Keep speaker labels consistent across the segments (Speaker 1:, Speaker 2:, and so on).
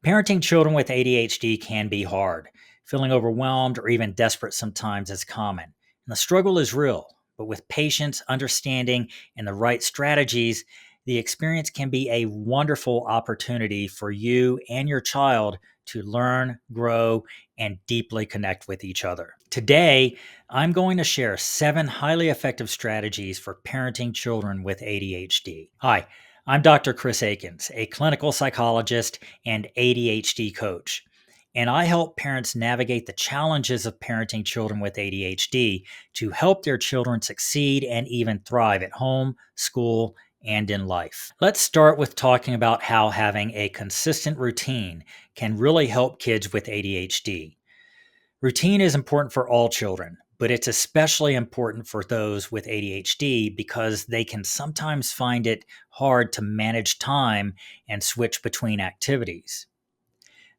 Speaker 1: Parenting children with ADHD can be hard. Feeling overwhelmed or even desperate sometimes is common. And the struggle is real, but with patience, understanding, and the right strategies, the experience can be a wonderful opportunity for you and your child to learn, grow, and deeply connect with each other. Today, I'm going to share 7 highly effective strategies for parenting children with ADHD. Hi, I'm Dr. Chris Akins, a clinical psychologist and ADHD coach, and I help parents navigate the challenges of parenting children with ADHD to help their children succeed and even thrive at home, school, and in life. Let's start with talking about how having a consistent routine can really help kids with ADHD. Routine is important for all children, but it's especially important for those with ADHD because they can sometimes find it hard to manage time and switch between activities.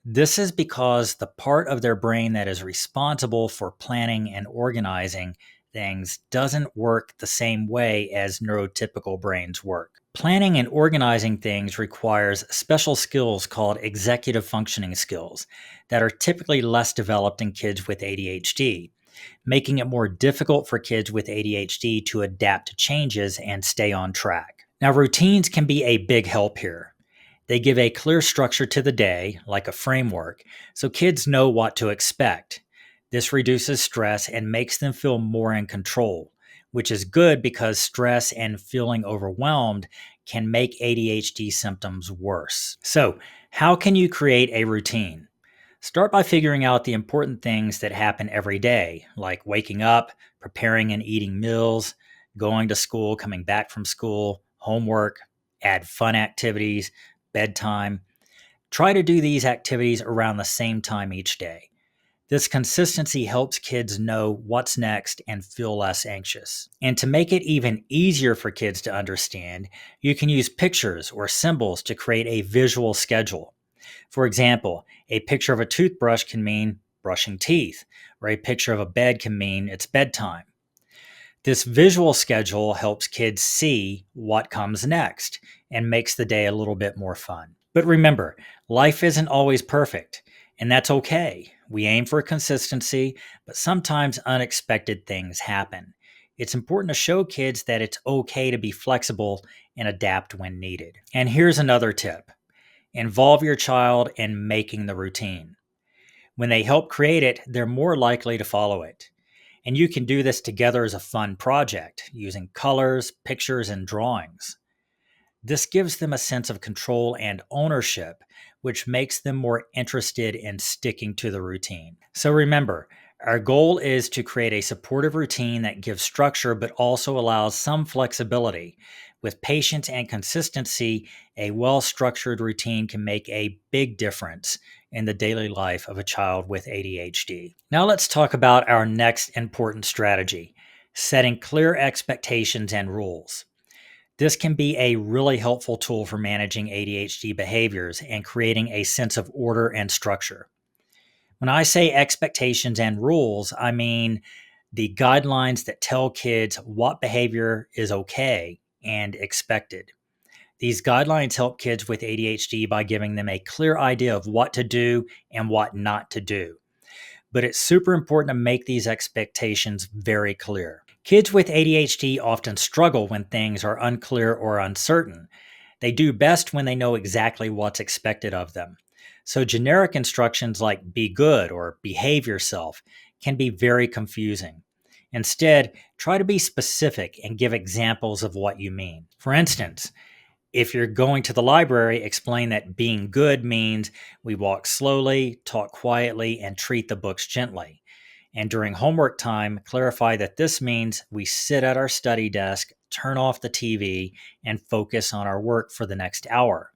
Speaker 1: This is because the part of their brain that is responsible for planning and organizing things doesn't work the same way as neurotypical brains work. Planning and organizing things requires special skills called executive functioning skills that are typically less developed in kids with ADHD, making it more difficult for kids with ADHD to adapt to changes and stay on track. Now, routines can be a big help here. They give a clear structure to the day, like a framework, so kids know what to expect. This reduces stress and makes them feel more in control, which is good because stress and feeling overwhelmed can make ADHD symptoms worse. So, how can you create a routine? Start by figuring out the important things that happen every day, like waking up, preparing and eating meals, going to school, coming back from school, homework, add fun activities, bedtime. Try to do these activities around the same time each day. This consistency helps kids know what's next and feel less anxious. And to make it even easier for kids to understand, you can use pictures or symbols to create a visual schedule. For example, a picture of a toothbrush can mean brushing teeth, or a picture of a bed can mean it's bedtime. This visual schedule helps kids see what comes next and makes the day a little bit more fun. But remember, life isn't always perfect, and that's okay. We aim for consistency, but sometimes unexpected things happen. It's important to show kids that it's okay to be flexible and adapt when needed. And here's another tip. Involve your child in making the routine. When they help create it, they're more likely to follow it. And you can do this together as a fun project, using colors, pictures, and drawings. This gives them a sense of control and ownership, which makes them more interested in sticking to the routine. So remember, our goal is to create a supportive routine that gives structure but also allows some flexibility. With patience and consistency, a well-structured routine can make a big difference in the daily life of a child with ADHD. Now let's talk about our next important strategy, setting clear expectations and rules. This can be a really helpful tool for managing ADHD behaviors and creating a sense of order and structure. When I say expectations and rules, I mean the guidelines that tell kids what behavior is okay and expected. These guidelines help kids with ADHD by giving them a clear idea of what to do and what not to do. But it's super important to make these expectations very clear. Kids with ADHD often struggle when things are unclear or uncertain. They do best when they know exactly what's expected of them. So generic instructions like be good or behave yourself can be very confusing. Instead, try to be specific and give examples of what you mean. For instance, if you're going to the library, explain that being good means we walk slowly, talk quietly, and treat the books gently. And during homework time, clarify that this means we sit at our study desk, turn off the TV, and focus on our work for the next hour.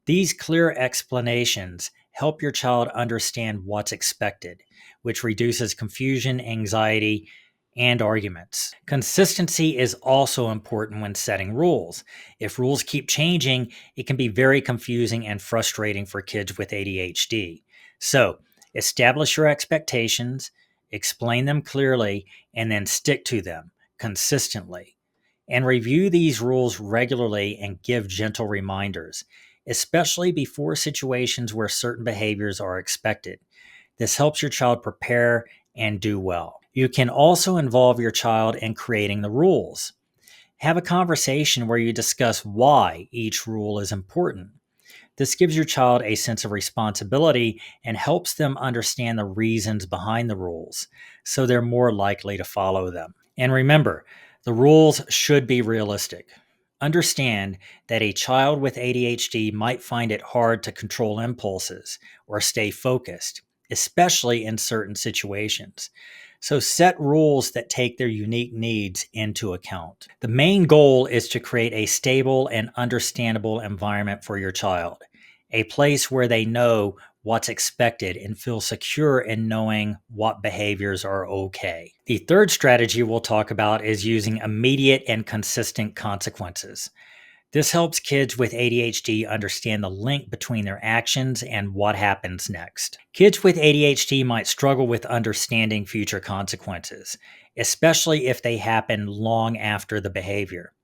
Speaker 1: These clear explanations help your child understand what's expected, which reduces confusion, anxiety, and arguments. Consistency is also important when setting rules. If rules keep changing, it can be very confusing and frustrating for kids with ADHD. So, establish your expectations, explain them clearly, and then stick to them consistently. And review these rules regularly and give gentle reminders. especially before situations where certain behaviors are expected. This helps your child prepare and do well. You can also involve your child in creating the rules. Have a conversation where you discuss why each rule is important. This gives your child a sense of responsibility and helps them understand the reasons behind the rules, so they're more likely to follow them. And remember, the rules should be realistic. Understand that a child with ADHD might find it hard to control impulses or stay focused, especially in certain situations. So set rules that take their unique needs into account. The main goal is to create a stable and understandable environment for your child, a place where they know what's expected and feel secure in knowing what behaviors are okay. The third strategy we'll talk about is using immediate and consistent consequences. This helps kids with ADHD understand the link between their actions and what happens next. Kids with ADHD might struggle with understanding future consequences, especially if they happen long after the behavior.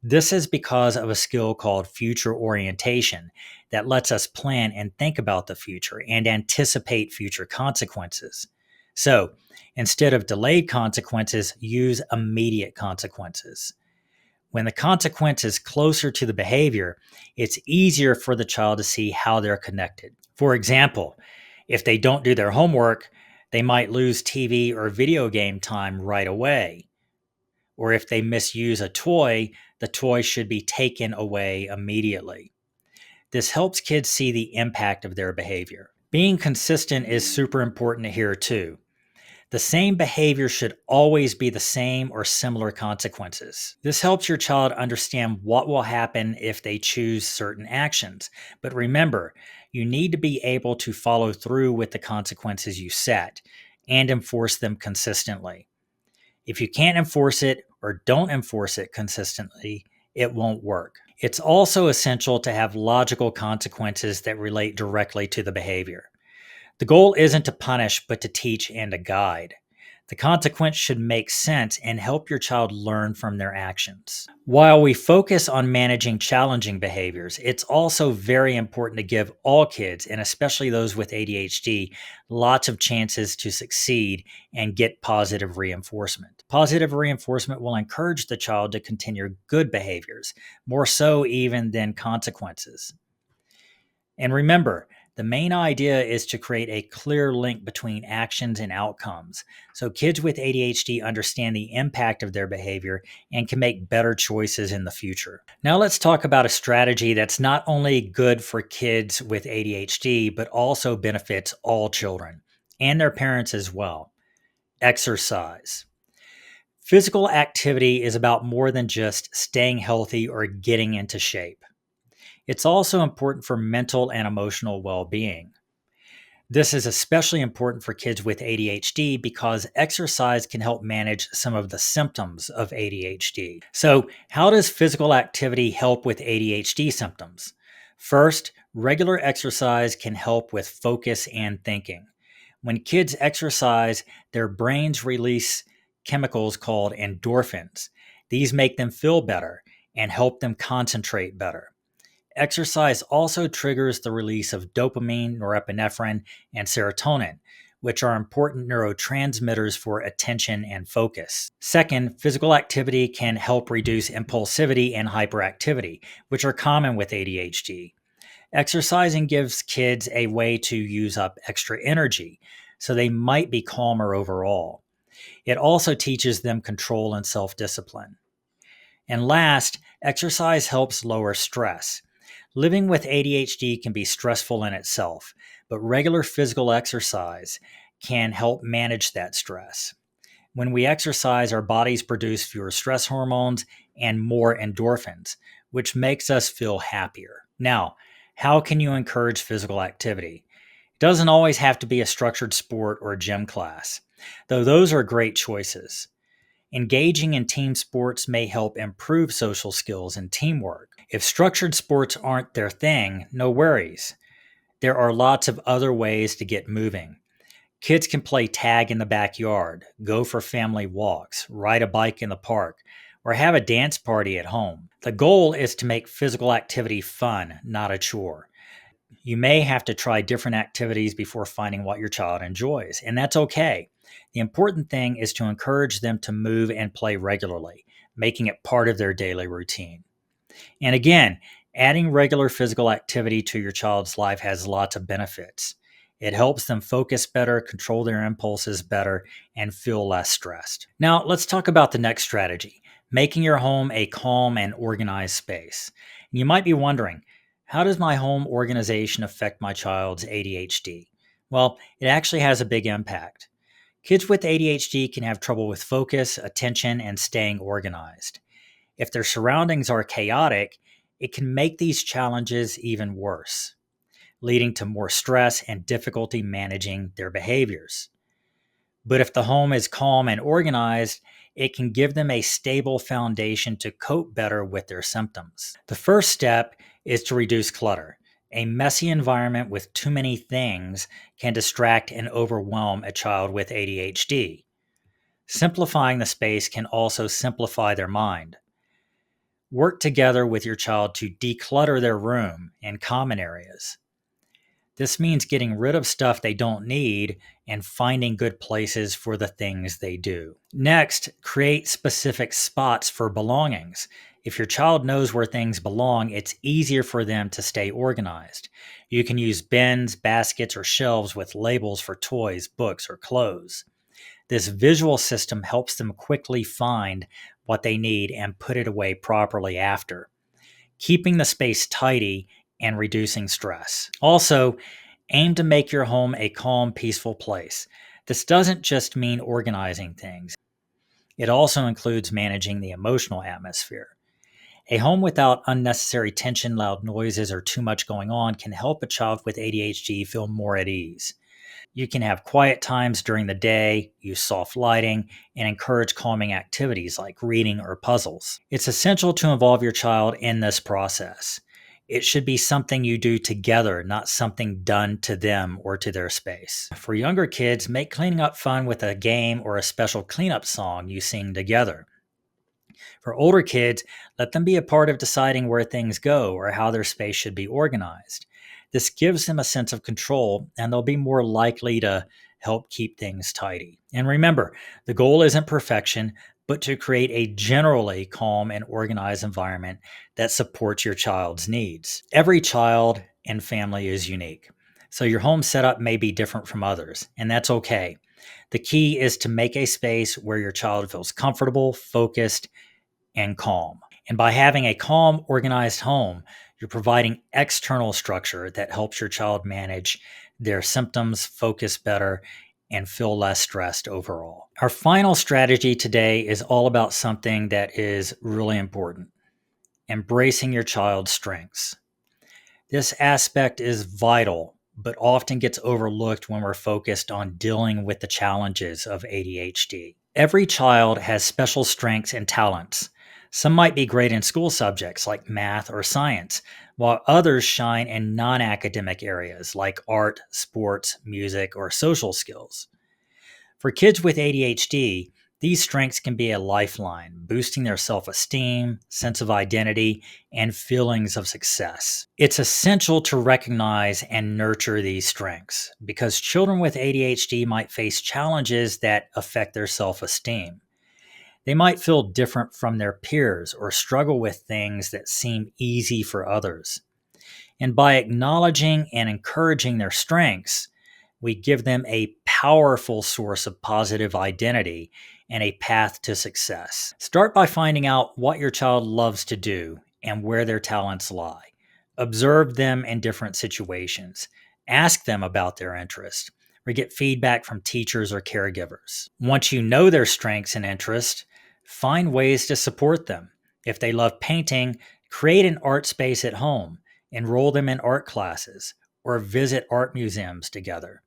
Speaker 1: This is because of a skill called future orientation that lets us plan and think about the future and anticipate future consequences. So, instead of delayed consequences, use immediate consequences. When the consequence is closer to the behavior, it's easier for the child to see how they're connected. For example, if they don't do their homework, they might lose TV or video game time right away. Or if they misuse a toy, the toy should be taken away immediately. This helps kids see the impact of their behavior. Being consistent is super important here too. The same behavior should always be the same or similar consequences. This helps your child understand what will happen if they choose certain actions. But remember, you need to be able to follow through with the consequences you set and enforce them consistently. If you can't enforce it or don't enforce it consistently, it won't work. It's also essential to have logical consequences that relate directly to the behavior. The goal isn't to punish, but to teach and to guide. The consequence should make sense and help your child learn from their actions. While we focus on managing challenging behaviors, it's also very important to give all kids, and especially those with ADHD, lots of chances to succeed and get positive reinforcement. Positive reinforcement will encourage the child to continue good behaviors, more so even than consequences. And remember, the main idea is to create a clear link between actions and outcomes, so kids with ADHD understand the impact of their behavior and can make better choices in the future. Now let's talk about a strategy that's not only good for kids with ADHD, but also benefits all children and their parents as well. Exercise. Physical activity is about more than just staying healthy or getting into shape. It's also important for mental and emotional well-being. This is especially important for kids with ADHD because exercise can help manage some of the symptoms of ADHD. So, how does physical activity help with ADHD symptoms? First, regular exercise can help with focus and thinking. When kids exercise, their brains release chemicals called endorphins. These make them feel better and help them concentrate better. Exercise also triggers the release of dopamine, norepinephrine, and serotonin, which are important neurotransmitters for attention and focus. Second, physical activity can help reduce impulsivity and hyperactivity, which are common with ADHD. Exercising gives kids a way to use up extra energy, so they might be calmer overall. It also teaches them control and self-discipline. And last, exercise helps lower stress. Living with ADHD can be stressful in itself, but regular physical exercise can help manage that stress. When we exercise, our bodies produce fewer stress hormones and more endorphins, which makes us feel happier. Now, how can you encourage physical activity? It doesn't always have to be a structured sport or gym class, though those are great choices. Engaging in team sports may help improve social skills and teamwork. If structured sports aren't their thing, no worries. There are lots of other ways to get moving. Kids can play tag in the backyard, go for family walks, ride a bike in the park, or have a dance party at home. The goal is to make physical activity fun, not a chore. You may have to try different activities before finding what your child enjoys, and that's okay. The important thing is to encourage them to move and play regularly, making it part of their daily routine. And again, adding regular physical activity to your child's life has lots of benefits. It helps them focus better, control their impulses better, and feel less stressed. Now, let's talk about the next strategy, making your home a calm and organized space. You might be wondering, how does my home organization affect my child's ADHD? Well, it actually has a big impact. Kids with ADHD can have trouble with focus, attention, and staying organized. If their surroundings are chaotic, it can make these challenges even worse, leading to more stress and difficulty managing their behaviors. But if the home is calm and organized, it can give them a stable foundation to cope better with their symptoms. The first step is to reduce clutter. A messy environment with too many things can distract and overwhelm a child with ADHD. Simplifying the space can also simplify their mind. Work together with your child to declutter their room and common areas. This means getting rid of stuff they don't need and finding good places for the things they do. Next, create specific spots for belongings. If your child knows where things belong, it's easier for them to stay organized. You can use bins, baskets, or shelves with labels for toys, books, or clothes. This visual system helps them quickly find what they need and put it away properly after, keeping the space tidy and reducing stress. Also, aim to make your home a calm, peaceful place. This doesn't just mean organizing things, it also includes managing the emotional atmosphere. A home without unnecessary tension, loud noises, or too much going on can help a child with ADHD feel more at ease. You can have quiet times during the day, use soft lighting, and encourage calming activities like reading or puzzles. It's essential to involve your child in this process. It should be something you do together, not something done to them or to their space. For younger kids, make cleaning up fun with a game or a special cleanup song you sing together. For older kids, let them be a part of deciding where things go or how their space should be organized. This gives them a sense of control, and they'll be more likely to help keep things tidy. And remember, the goal isn't perfection, but to create a generally calm and organized environment that supports your child's needs. Every child and family is unique, so your home setup may be different from others, and that's okay. The key is to make a space where your child feels comfortable, focused, and calm. And by having a calm, organized home, you're providing external structure that helps your child manage their symptoms, focus better, and feel less stressed overall. Our final strategy today is all about something that is really important: embracing your child's strengths. This aspect is vital, but often gets overlooked when we're focused on dealing with the challenges of ADHD. Every child has special strengths and talents. Some might be great in school subjects like math or science, while others shine in non academic areas like art, sports, music, or social skills. For kids with ADHD, these strengths can be a lifeline, boosting their self esteem, sense of identity, and feelings of success. It's essential to recognize and nurture these strengths because children with ADHD might face challenges that affect their self esteem. They might feel different from their peers or struggle with things that seem easy for others. And by acknowledging and encouraging their strengths, we give them a powerful source of positive identity and a path to success. Start by finding out what your child loves to do and where their talents lie. Observe them in different situations. Ask them about their interests or get feedback from teachers or caregivers. Once you know their strengths and interests, find ways to support them. If they love painting, create an art space at home, enroll them in art classes, or visit art museums together.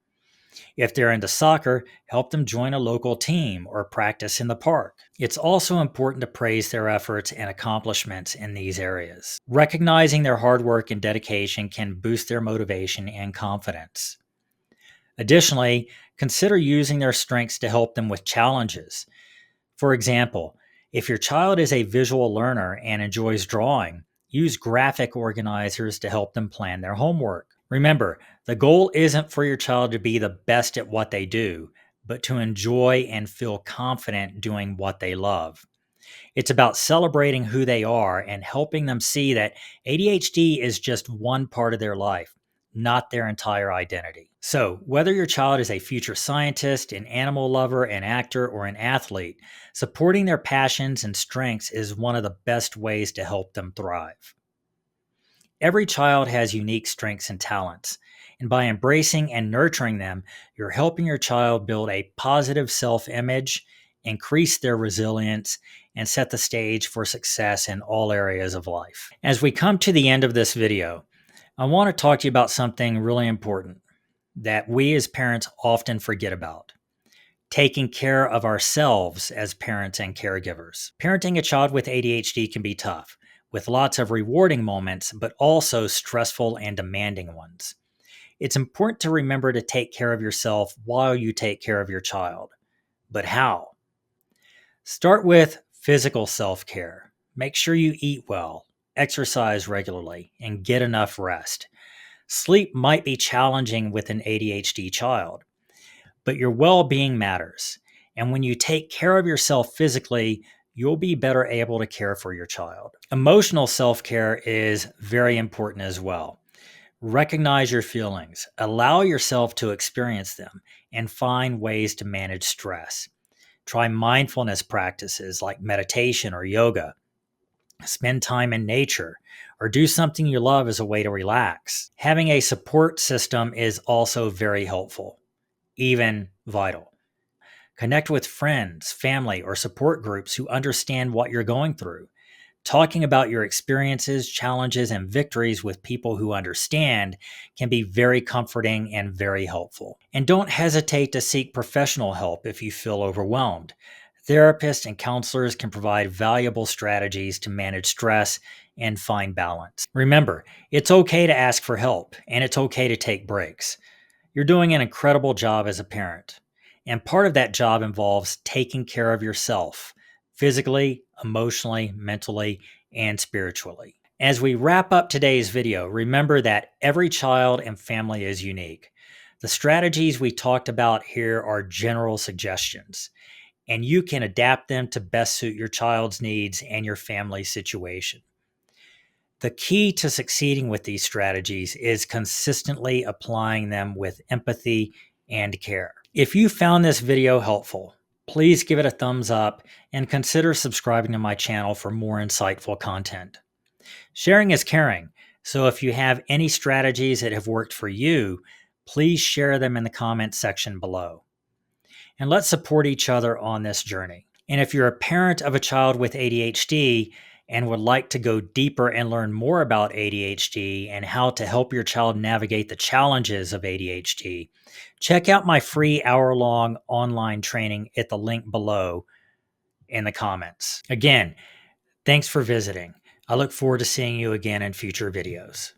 Speaker 1: If they're into soccer, help them join a local team or practice in the park. It's also important to praise their efforts and accomplishments in these areas. Recognizing their hard work and dedication can boost their motivation and confidence. Additionally, consider using their strengths to help them with challenges. For example, If your child is a visual learner and enjoys drawing, use graphic organizers to help them plan their homework. Remember, the goal isn't for your child to be the best at what they do, but to enjoy and feel confident doing what they love. It's about celebrating who they are and helping them see that ADHD is just one part of their life, not their entire identity. So, whether your child is a future scientist, an animal lover, an actor, or an athlete, supporting their passions and strengths is one of the best ways to help them thrive. Every child has unique strengths and talents, and by embracing and nurturing them, you're helping your child build a positive self image, increase their resilience, and set the stage for success in all areas of life. As we come to the end of this video, I want to talk to you about something really important that we as parents often forget about: taking care of ourselves as parents and caregivers. Parenting a child with ADHD can be tough, with lots of rewarding moments, but also stressful and demanding ones. It's important to remember to take care of yourself while you take care of your child. But how? Start with physical self care. Make sure you eat well, exercise regularly, and get enough rest. Sleep might be challenging with an ADHD child, but your well being matters. And when you take care of yourself physically, you'll be better able to care for your child. Emotional self care is very important as well. Recognize your feelings, allow yourself to experience them, and find ways to manage stress. Try mindfulness practices like meditation or yoga. Spend time in nature, or do something you love as a way to relax. Having a support system is also very helpful, even vital. Connect with friends, family, or support groups who understand what you're going through. Talking about your experiences, challenges, and victories with people who understand can be very comforting and very helpful. And don't hesitate to seek professional help if you feel overwhelmed. Therapists and counselors can provide valuable strategies to manage stress and find balance. Remember, it's okay to ask for help, and it's okay to take breaks. You're doing an incredible job as a parent, and part of that job involves taking care of yourself physically, emotionally, mentally, and spiritually. As we wrap up today's video, remember that every child and family is unique. The strategies we talked about here are general suggestions, and you can adapt them to best suit your child's needs and your family's situation. The key to succeeding with these strategies is consistently applying them with empathy and care. If you found this video helpful, please give it a thumbs up and consider subscribing to my channel for more insightful content. Sharing is caring, so if you have any strategies that have worked for you, please share them in the comments section below. And let's support each other on this journey. And if you're a parent of a child with ADHD and would like to go deeper and learn more about ADHD and how to help your child navigate the challenges of ADHD, check out my free hour-long online training at the link below in the comments. Again, thanks for visiting. I look forward to seeing you again in future videos.